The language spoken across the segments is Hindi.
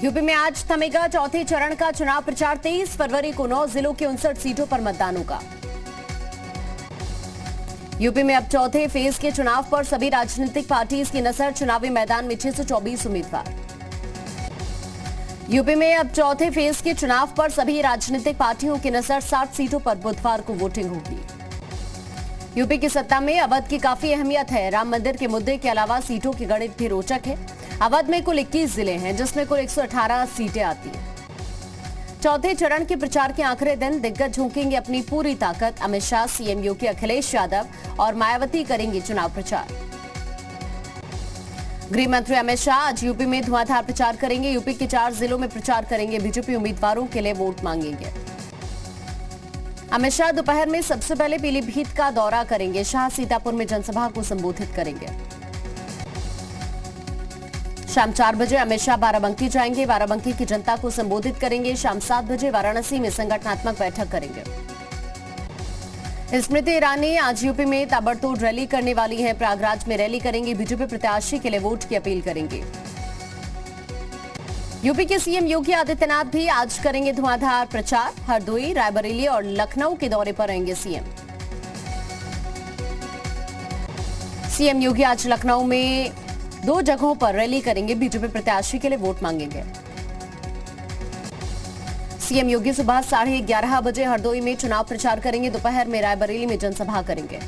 यूपी में आज थमेगा चौथे चरण का चुनाव प्रचार। 23 फरवरी को 9 जिलों की 59 सीटों पर मतदान होगा। यूपी में अब चौथे फेज के चुनाव पर सभी राजनीतिक पार्टीज की नजर। चुनावी मैदान में 624 उम्मीदवार। यूपी में अब चौथे फेज के चुनाव पर सभी राजनीतिक पार्टियों की नजर। 60 सीटों पर बुधवार को वोटिंग होगी। यूपी की सत्ता में अवध की काफी अहमियत है। राम मंदिर के मुद्दे के अलावा सीटों की गणित भी रोचक है। अवध में कुल 21 जिले हैं, जिसमें कुल 118 सीटें आती हैं। चौथे चरण के प्रचार के आखिरी दिन दिग्गज झोंकेंगे अपनी पूरी ताकत। अमित शाह, सीएम योगी, अखिलेश यादव और मायावती करेंगे चुनाव प्रचार। गृह मंत्री अमित शाह आज यूपी में धुआंधार प्रचार करेंगे। यूपी के 4 जिलों में प्रचार करेंगे। बीजेपी उम्मीदवारों के लिए वोट मांगेंगे। अमित शाह दोपहर में सबसे पहले पीलीभीत का दौरा करेंगे। शाह सीतापुर में जनसभा को संबोधित करेंगे। शाम 4 बजे अमित शाह बाराबंकी जाएंगे। बाराबंकी की जनता को संबोधित करेंगे। शाम 7 बजे वाराणसी में संगठनात्मक बैठक करेंगे। स्मृति ईरानी आज यूपी में ताबड़तोड़ रैली करने वाली हैं। प्रयागराज में रैली करेंगी। बीजेपी प्रत्याशी के लिए वोट की अपील करेंगे। यूपी के सीएम योगी आदित्यनाथ भी आज करेंगे धुआंधार प्रचार। हरदोई, रायबरेली और लखनऊ के दौरे पर रहेंगे सीएम। सीएम योगी आज लखनऊ में 2 जगहों पर रैली करेंगे। बीजेपी प्रत्याशी के लिए वोट मांगेंगे। सीएम योगी सुबह 11:30 बजे हरदोई में चुनाव प्रचार करेंगे। दोपहर में रायबरेली में जनसभा करेंगे।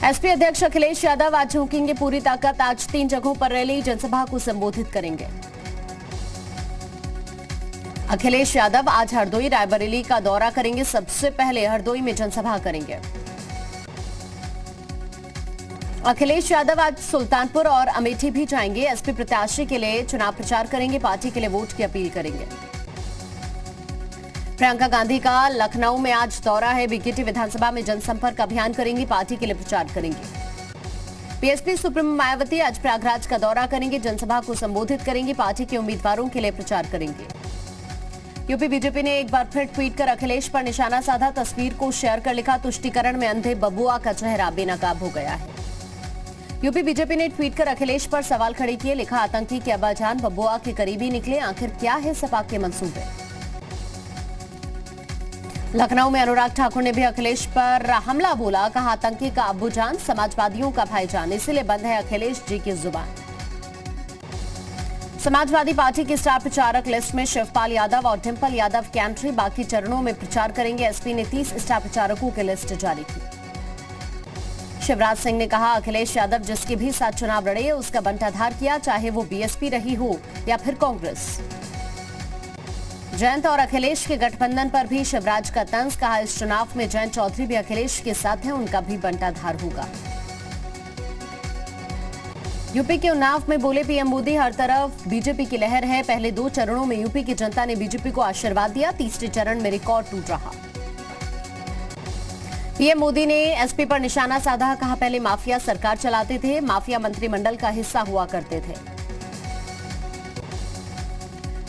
एसपी अध्यक्ष अखिलेश यादव आज झोंकेंगे पूरी ताकत। आज 3 जगहों पर रैली, जनसभा को संबोधित करेंगे। अखिलेश यादव आज हरदोई, रायबरेली का दौरा करेंगे। सबसे पहले हरदोई में जनसभा करेंगे। अखिलेश यादव आज सुल्तानपुर और अमेठी भी जाएंगे। एसपी प्रत्याशी के लिए चुनाव प्रचार करेंगे। पार्टी के लिए वोट की अपील करेंगे। प्रियंका गांधी का लखनऊ में आज दौरा है। बीकेटी विधानसभा में जनसंपर्क अभियान करेंगी। पार्टी के लिए प्रचार करेंगे। पीएसपी सुप्रीमो मायावती आज प्रयागराज का दौरा करेंगे। जनसभा को संबोधित करेंगी। पार्टी के उम्मीदवारों के लिए प्रचार करेंगे। यूपी बीजेपी ने एक बार फिर ट्वीट कर अखिलेश पर निशाना साधा। तस्वीर को शेयर कर लिखा, तुष्टीकरण में अंधे बबुआ का चेहरा बेनकाब हो गया है। यूपी बीजेपी ने ट्वीट कर अखिलेश पर सवाल खड़े किए। लिखा, आतंकी के अब्बाजान बबुआ के करीबी निकले। आखिर क्या है सपा के मंसूबे। लखनऊ में अनुराग ठाकुर ने भी अखिलेश पर हमला बोला। कहा, आतंकी का अब्बूजान समाजवादियों का भाईजान, इसीलिए बंद है अखिलेश जी की जुबान। समाजवादी पार्टी के स्टार प्रचारक लिस्ट में शिवपाल यादव और डिंपल यादव की एंट्री। बाकी चरणों में प्रचार करेंगे। एसपी ने 30 स्टार प्रचारकों की लिस्ट जारी की। शिवराज सिंह ने कहा, अखिलेश यादव जिसके भी साथ चुनाव लड़े उसका बंटाधार किया, चाहे वो बीएसपी रही हो या फिर कांग्रेस। जयंत और अखिलेश के गठबंधन पर भी शिवराज का तंज। कहा, इस चुनाव में जयंत चौधरी भी अखिलेश के साथ हैं, उनका भी बंटाधार होगा। यूपी के उन्नाव में बोले पीएम मोदी, हर तरफ बीजेपी की लहर है। पहले 2 चरणों में यूपी की जनता ने बीजेपी को आशीर्वाद दिया। तीसरे चरण में रिकॉर्ड टूट रहा। पीएम मोदी ने एसपी पर निशाना साधा। कहा, पहले माफिया सरकार चलाते थे, माफिया मंत्रिमंडल का हिस्सा हुआ करते थे।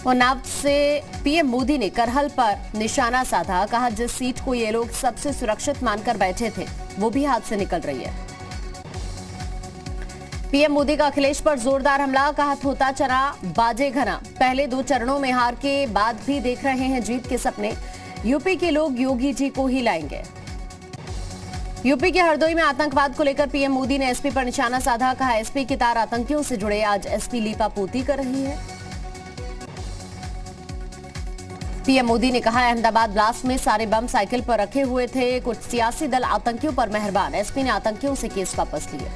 उन्नाव से पीएम मोदी ने करहल पर निशाना साधा। कहा, जिस सीट को ये लोग सबसे सुरक्षित मानकर बैठे थे वो भी हाथ से निकल रही है। पीएम मोदी का अखिलेश पर जोरदार हमला। कहा, थोता चना बाजे घना। पहले 2 चरणों में हार के बाद भी देख रहे हैं जीत के सपने। यूपी के लोग योगी जी को ही लाएंगे। यूपी के हरदोई में आतंकवाद को लेकर पीएम मोदी ने एसपी पर निशाना साधा। कहा, एसपी की तार आतंकियों से जुड़े। आज एसपी लीपापोती कर रही है। पीएम मोदी ने कहा, अहमदाबाद ब्लास्ट में सारे बम साइकिल पर रखे हुए थे। कुछ सियासी दल आतंकियों पर मेहरबान। एसपी ने आतंकियों से केस वापस लिए।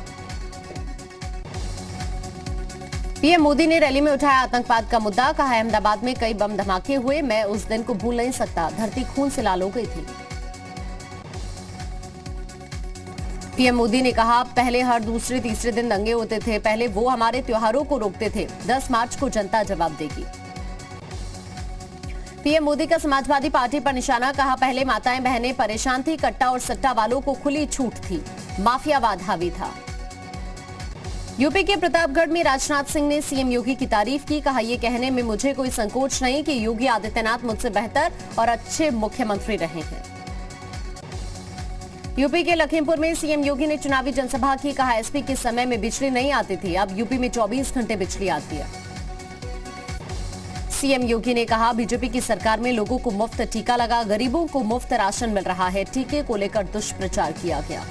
पीएम मोदी ने रैली में उठाया आतंकवाद का मुद्दा। कहा, अहमदाबाद में कई बम धमाके हुए, मैं उस दिन को भूल नहीं सकता। धरती खून से लाल हो गई थी। पीएम मोदी ने कहा, पहले हर दूसरे तीसरे दिन दंगे होते थे। पहले वो हमारे त्योहारों को रोकते थे। 10 मार्च को जनता जवाब देगी। पीएम मोदी का समाजवादी पार्टी पर निशाना। कहा, पहले माताएं बहनें परेशान थी। कट्टा और सट्टा वालों को खुली छूट थी। माफियावाद हावी था। यूपी के प्रतापगढ़ में राजनाथ सिंह ने सीएम योगी की तारीफ की। कहा, यह कहने में मुझे कोई संकोच नहीं कि योगी आदित्यनाथ मुझसे बेहतर और अच्छे मुख्यमंत्री रहे हैं। यूपी के लखीमपुर में सीएम योगी ने चुनावी जनसभा की। कहा, एसपी के समय में बिजली नहीं आती थी, अब यूपी में 24 घंटे बिजली आती है। सीएम योगी ने कहा, बीजेपी की सरकार में लोगों को मुफ्त टीका लगा, गरीबों को मुफ्त राशन मिल रहा है। टीके को लेकर दुष्प्रचार किया गया।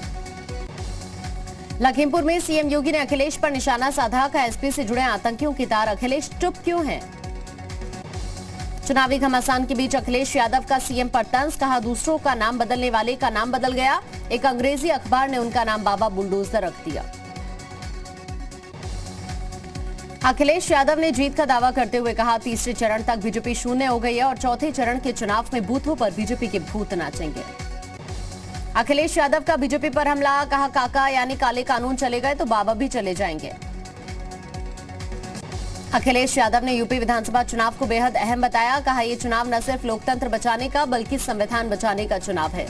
लखीमपुर में सीएम योगी ने अखिलेश पर निशाना साधा, कहा एसपी से जुड़े आतंकियों की तार अखिलेश चुप क्यों हैं? चुनावी घमासान के बीच अखिलेश यादव का सीएम पर तंज, कहा दूसरों का नाम बदलने वाले का नाम बदल गया। एक अंग्रेजी अखबार ने उनका नाम बाबा बुलडोजर रख दिया। अखिलेश यादव ने जीत का दावा करते हुए कहा, तीसरे चरण तक बीजेपी शून्य हो गई है और चौथे चरण के चुनाव में बूथों पर बीजेपी के भूत नाचेंगे। अखिलेश यादव का बीजेपी पर हमला, कहा काका यानी काले कानून चले गए तो बाबा भी चले जाएंगे। अखिलेश यादव ने यूपी विधानसभा चुनाव को बेहद अहम बताया, कहा यह चुनाव न सिर्फ लोकतंत्र बचाने का बल्कि संविधान बचाने का चुनाव है।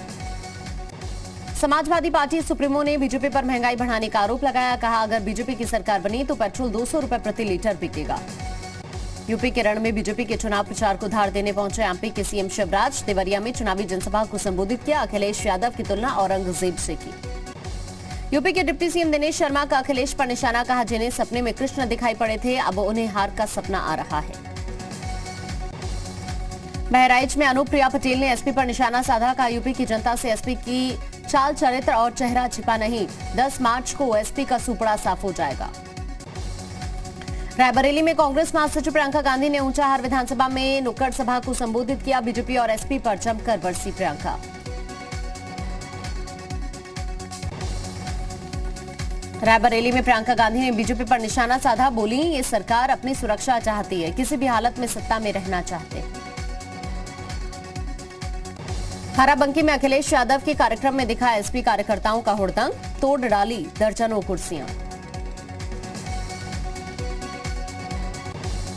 समाजवादी पार्टी सुप्रीमो ने बीजेपी पर महंगाई बढ़ाने का आरोप लगाया, कहा अगर बीजेपी की सरकार बनी तो पेट्रोल 200 रुपए प्रति लीटर बिकेगा। यूपी के रण में बीजेपी के चुनाव प्रचार को धार देने पहुंचे एमपी के सीएम शिवराज। देवरिया में चुनावी जनसभा को संबोधित किया। अखिलेश यादव की तुलना औरंगजेब से की। यूपी के डिप्टी सीएम दिनेश शर्मा का अखिलेश पर निशाना, कहा जिन्हें सपने में कृष्ण दिखाई पड़े थे अब उन्हें हार का सपना आ रहा है। बहराइच में अनुप्रिया पटेल ने एसपी पर निशाना साधा, कहा यूपी की जनता से एसपी की चाल चरित्र और चेहरा छिपा नहीं। 10 मार्च को एसपी का सुपड़ा साफ हो जाएगा। रायबरेली में कांग्रेस महासचिव प्रियंका गांधी ने ऊंचाहार विधानसभा में नुक्कड़ सभा को संबोधित किया। बीजेपी और एसपी पर जमकर बरसी प्रियंका। रायबरेली में प्रियंका गांधी ने बीजेपी पर निशाना साधा, बोली ये सरकार अपनी सुरक्षा चाहती है, किसी भी हालत में सत्ता में रहना चाहते हैं। हाराबंकी में अखिलेश यादव के कार्यक्रम में दिखा एसपी कार्यकर्ताओं का हुड़दंग, तोड़ डाली दर्जनों कुर्सियां।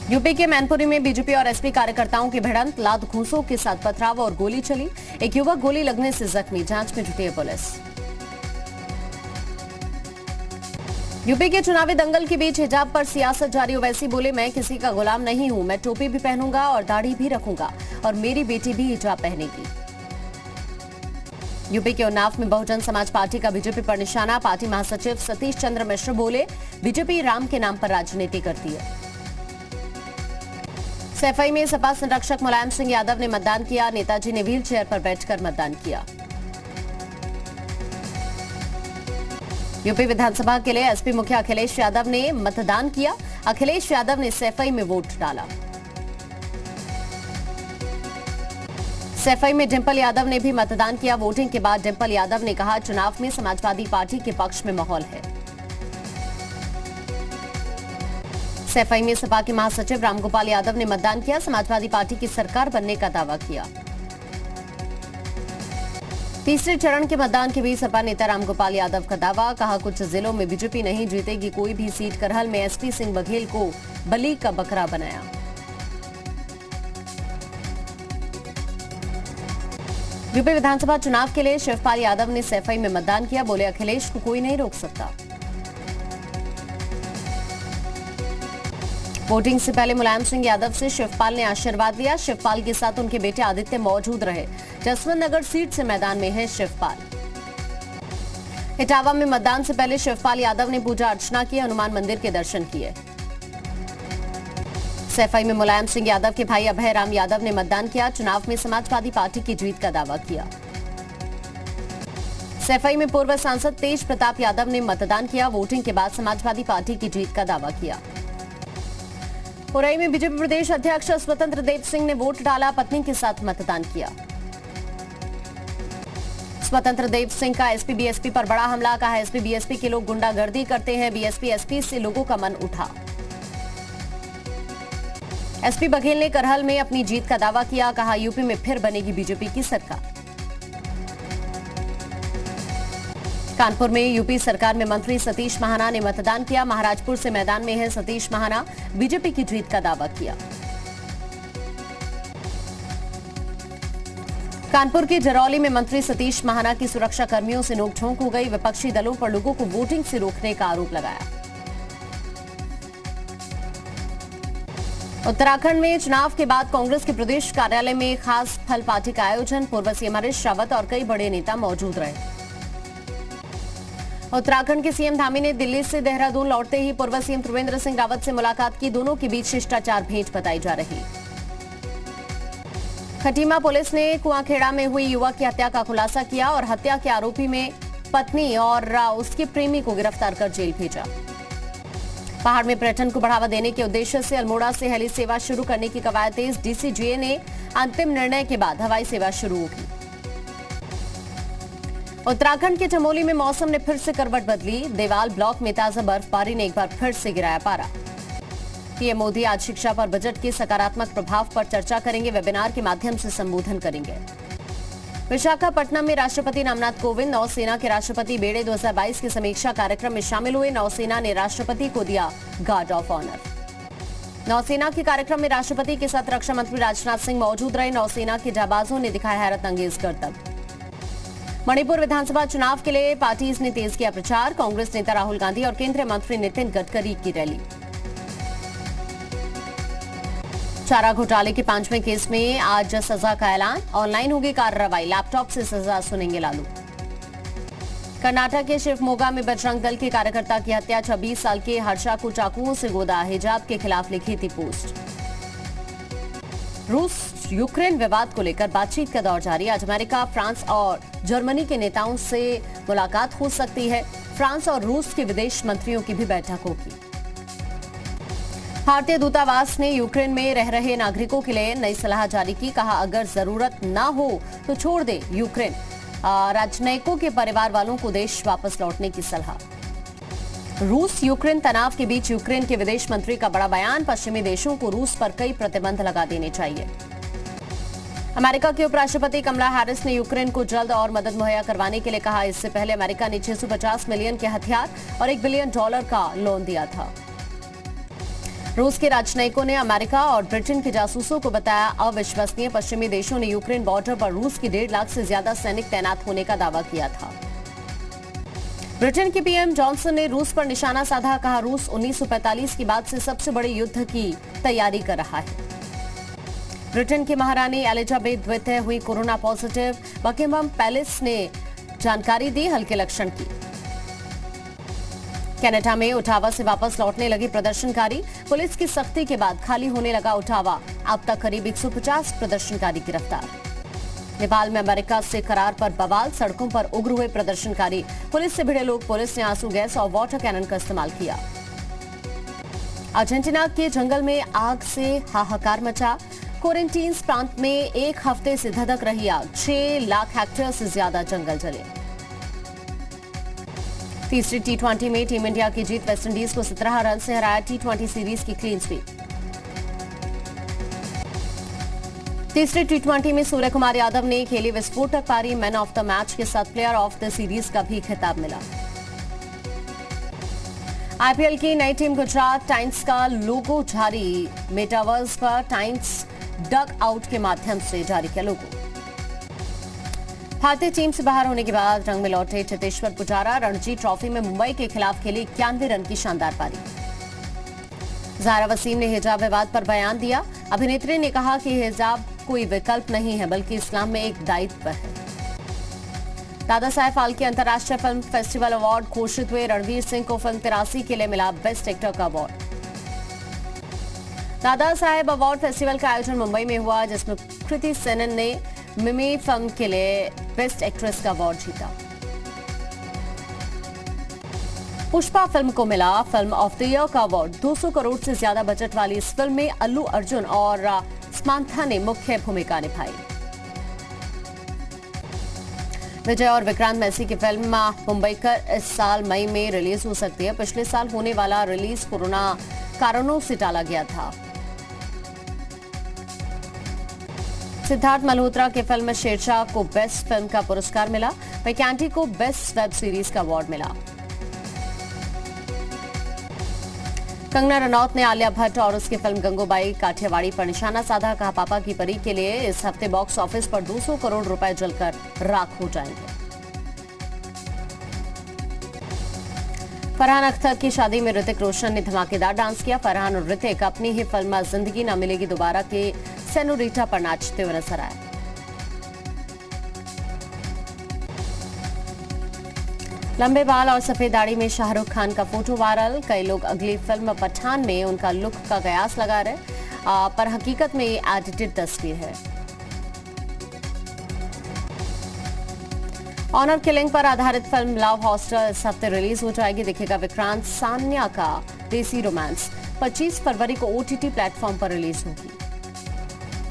यूपी के मैनपुरी में बीजेपी और एसपी कार्यकर्ताओं की भिड़ंत, लात घूंसों के साथ पथराव और गोली चली। एक युवक गोली लगने से जख्मी, जांच में जुटी है पुलिस। यूपी के चुनावी दंगल के बीच हिजाब पर सियासत जारी, ओवैसी बोले मैं किसी का गुलाम नहीं हूं, मैं टोपी भी पहनूंगा और दाढ़ी भी रखूंगा और मेरी बेटी भी हिजाब पहनेगी। यूपी के उन्नाव में बहुजन समाज पार्टी का बीजेपी पर निशाना, पार्टी महासचिव सतीश चंद्र मिश्र बोले बीजेपी राम के नाम पर राजनीति करती है। सैफई में सपा संरक्षक मुलायम सिंह यादव ने मतदान किया। नेताजी ने व्हील चेयर पर बैठकर मतदान किया। यूपी विधानसभा के लिए एसपी मुखिया अखिलेश यादव ने मतदान किया। अखिलेश यादव ने सैफई में वोट डाला। सैफई में डिंपल यादव ने भी मतदान किया। वोटिंग के बाद डिंपल यादव ने कहा चुनाव में समाजवादी पार्टी के पक्ष में माहौल है। सैफई में सपा के महासचिव रामगोपाल यादव ने मतदान किया। समाजवादी पार्टी की सरकार बनने का दावा किया। तीसरे चरण के मतदान के बीच सपा नेता रामगोपाल यादव का दावा, कहा कुछ जिलों में बीजेपी नहीं जीतेगी कोई भी सीट। करहल में एसपी सिंह बघेल को बलि का बकरा बनाया। यूपी विधानसभा चुनाव के लिए शिवपाल यादव ने सैफई में मतदान किया। बोले अखिलेश को कोई नहीं रोक सकता। वोटिंग से पहले मुलायम सिंह यादव से शिवपाल ने आशीर्वाद लिया। शिवपाल के साथ उनके बेटे आदित्य मौजूद रहे। जसवंत नगर सीट से मैदान में है शिवपाल। इटावा में मतदान से पहले शिवपाल यादव ने पूजा अर्चना की, हनुमान मंदिर के दर्शन किए। सैफई में मुलायम सिंह यादव के भाई अभय राम यादव ने मतदान किया। चुनाव में समाजवादी पार्टी की जीत का दावा किया। सैफई में पूर्व सांसद तेज प्रताप यादव ने मतदान किया। वोटिंग के बाद समाजवादी पार्टी की जीत का दावा किया। उरई में बीजेपी प्रदेश अध्यक्ष स्वतंत्र देव सिंह ने वोट डाला। पत्नी के साथ मतदान किया। स्वतंत्र देव सिंह का एसपी बीएसपी पर बड़ा हमला, कहा एसपी बीएसपी के लोग गुंडागर्दी करते हैं। बीएसपी एसपी से लोगों का मन उठा। एसपी बघेल ने करहल में अपनी जीत का दावा किया। कहा यूपी में फिर बनेगी बीजेपी की सरकार। कानपुर में यूपी सरकार में मंत्री सतीश महाना ने मतदान किया। महाराजपुर से मैदान में है सतीश महाना। बीजेपी की जीत का दावा किया। कानपुर के जरौली में मंत्री सतीश महाना की सुरक्षा कर्मियों से नोकझोंक हो गई। विपक्षी दलों पर लोगों को वोटिंग से रोकने का आरोप लगाया। उत्तराखंड में चुनाव के बाद कांग्रेस के प्रदेश कार्यालय में खास फल पार्टी का आयोजन। पूर्व सीएम हरीश रावत और कई बड़े नेता मौजूद रहे। उत्तराखंड के सीएम धामी ने दिल्ली से देहरादून लौटते ही पूर्व सीएम त्रिवेंद्र सिंह रावत से मुलाकात की। दोनों के बीच शिष्टाचार भेंट बताई जा रही। खटीमा पुलिस ने कुआंखेड़ा में हुई युवक की हत्या का खुलासा किया और हत्या के आरोपी में पत्नी और उसके प्रेमी को गिरफ्तार कर जेल भेजा। पहाड़ में पर्यटन को बढ़ावा देने के उद्देश्य से अल्मोड़ा से हेली सेवा शुरू करने की कवायद तेज। डीसीजीए ने अंतिम निर्णय के बाद हवाई सेवा शुरू होगी। उत्तराखंड के चमोली में मौसम ने फिर से करवट बदली। देवाल ब्लॉक में ताजा बर्फबारी ने एक बार फिर से गिराया पारा। पीएम मोदी आज शिक्षा पर बजट के सकारात्मक प्रभाव पर चर्चा करेंगे। वेबिनार के माध्यम से संबोधन करेंगे। विशाखापट्टनम में राष्ट्रपति रामनाथ कोविंद नौसेना के राष्ट्रपति बेड़े 2022 के समीक्षा कार्यक्रम में शामिल हुए। नौसेना ने राष्ट्रपति को दिया गार्ड ऑफ ऑनर। नौसेना के कार्यक्रम में राष्ट्रपति के साथ रक्षा मंत्री राजनाथ सिंह मौजूद रहे। नौसेना के जाबाजों ने दिखाया हैरत अंगेज करतब। मणिपुर विधानसभा चुनाव के लिए पार्टीज ने तेज किया प्रचार। कांग्रेस नेता राहुल गांधी और केंद्रीय मंत्री नितिन गडकरी की रैली। चारा घोटाले के 5वें केस में आज सजा का ऐलान। ऑनलाइन होगी कार्रवाई। लैपटॉप से सजा सुनेंगे लालू। कर्नाटक के शिवमोगा में बजरंग दल के कार्यकर्ता की हत्या। 26 साल के हर्षा को चाकुओं से गोदा। हिजाब के खिलाफ लिखी थी पोस्ट। रूस यूक्रेन विवाद को लेकर बातचीत का दौर जारी। आज अमेरिका, फ्रांस और जर्मनी के नेताओं से मुलाकात हो सकती है। फ्रांस और रूस के विदेश मंत्रियों की भी बैठक होगी। भारतीय दूतावास ने यूक्रेन में रह रहे नागरिकों के लिए नई सलाह जारी की। कहा, अगर जरूरत ना हो तो छोड़ दे यूक्रेन। राजनयिकों के परिवार वालों को देश वापस लौटने की सलाह। रूस यूक्रेन तनाव के बीच यूक्रेन के विदेश मंत्री का बड़ा बयान। पश्चिमी देशों को रूस पर कई प्रतिबंध लगा देने चाहिए। अमेरिका के उपराष्ट्रपति कमला हैरिस ने यूक्रेन को जल्द और मदद मुहैया करवाने के लिए कहा। इससे पहले अमेरिका ने 650 मिलियन के हथियार और $1 बिलियन का लोन दिया था। रूस के राजनयिकों ने अमेरिका और ब्रिटेन के जासूसों को बताया अविश्वसनीय। पश्चिमी देशों ने यूक्रेन बॉर्डर पर रूस की 1.5 लाख से ज्यादा सैनिक तैनात होने का दावा किया था। ब्रिटेन के पीएम जॉनसन ने रूस पर निशाना साधा। कहा, रूस 1945 के बाद से सबसे बड़े युद्ध की तैयारी कर रहा है। ब्रिटेन की महारानी एलिजाबेथ द्वितीय हुई कोरोना पॉजिटिव। बकिंघम पैलेस ने जानकारी दी हल्के लक्षण की। कनाडा में ओटावा से वापस लौटने लगे प्रदर्शनकारी। पुलिस की सख्ती के बाद खाली होने लगा ओटावा। अब तक करीब 150 प्रदर्शनकारी गिरफ्तार। नेपाल में अमेरिका से करार पर बवाल। सड़कों पर उग्र हुए प्रदर्शनकारी। पुलिस से भिड़े लोग। पुलिस ने आंसू गैस और वाटर कैनन का इस्तेमाल किया। अर्जेंटीना के जंगल में आग से हाहाकार मचा। क्वारंटीन प्रांत में एक हफ्ते से धधक रही आग। 6 लाख हेक्टेयर से ज्यादा जंगल जले। तीसरी टी20 में टीम इंडिया की जीत। वेस्टइंडीज को 17 रन से हराया। टी20 सीरीज की क्लीन स्वीप। तीसरे टी20 में सूर्य कुमार यादव ने खेली विस्फोटक पारी। मैन ऑफ द मैच के साथ प्लेयर ऑफ द सीरीज का भी खिताब मिला। आईपीएल की नई टीम गुजरात टाइम्स का लोगो जारी। मेटावर्स पर टाइम्स डग आउट के माध्यम से जारी किया लोगो। भारतीय टीम से बाहर होने के बाद रंग में लौटे चेतेश्वर पुजारा। रणजी ट्रॉफी में मुंबई के खिलाफ खेली 91 रन की शानदार पारी। ज़ाहरा वसीम ने हिजाब विवाद पर बयान दिया। अभिनेत्री ने कहा कि हिजाब कोई विकल्प नहीं है बल्कि इस्लाम में एक दायित्व है। दादा साहेब फाल्के अंतर्राष्ट्रीय फिल्म फेस्टिवल अवार्ड घोषित हुए। रणवीर सिंह को फिल्म 83 के लिए मिला बेस्ट एक्टर का award. Dada Saheb award festival का आयोजन मुंबई में हुआ, जिसमें कृति सेनन ने मिमी फिल्म के लिए बेस्ट एक्ट्रेस का अवार्ड जीता। पुष्पा फिल्म को मिला फिल्म ऑफ द ईयर का अवार्ड। 200 करोड़ से ज्यादा बजट वाली इस फिल्म में अल्लू अर्जुन और समांथा ने मुख्य भूमिका निभाई। विजय और विक्रांत मैसी की फिल्म मुंबईकर इस साल मई में रिलीज हो सकती है। पिछले साल होने वाला रिलीज कोरोना कारणों से टाला गया था। सिद्धार्थ मल्होत्रा की फिल्म शेरशाह को बेस्ट फिल्म का पुरस्कार मिला। मैकेंटी को बेस्ट वेब सीरीज का अवार्ड मिला। कंगना रनौत ने आलिया भट्ट और उसकी फिल्म गंगूबाई काठियावाड़ी पर निशाना साधा। कहा, पापा की परी के लिए इस हफ्ते बॉक्स ऑफिस पर 200 करोड़ रुपए जलकर राख हो जाएंगे। फरहान अख्तर की शादी में ऋतिक रोशन ने धमाकेदार डांस किया। फरहान और ऋतिक अपनी ही फिल्म जिंदगी न मिलेगी दोबारा के सेनोरिटा पर नाचते हुए नजर आए। लंबे बाल और सफेद दाढ़ी में शाहरुख खान का फोटो वायरल। कई लोग अगली फिल्म पठान में उनका लुक का कयास लगा रहे, पर हकीकत में ये एडिटेड तस्वीर है। ऑनर किलिंग पर आधारित फिल्म लव हॉस्टल इस हफ्ते रिलीज हो जाएगी। दिखेगा विक्रांत सान्या का देसी रोमांस। 25 फरवरी को OTT प्लेटफॉर्म पर रिलीज होगी।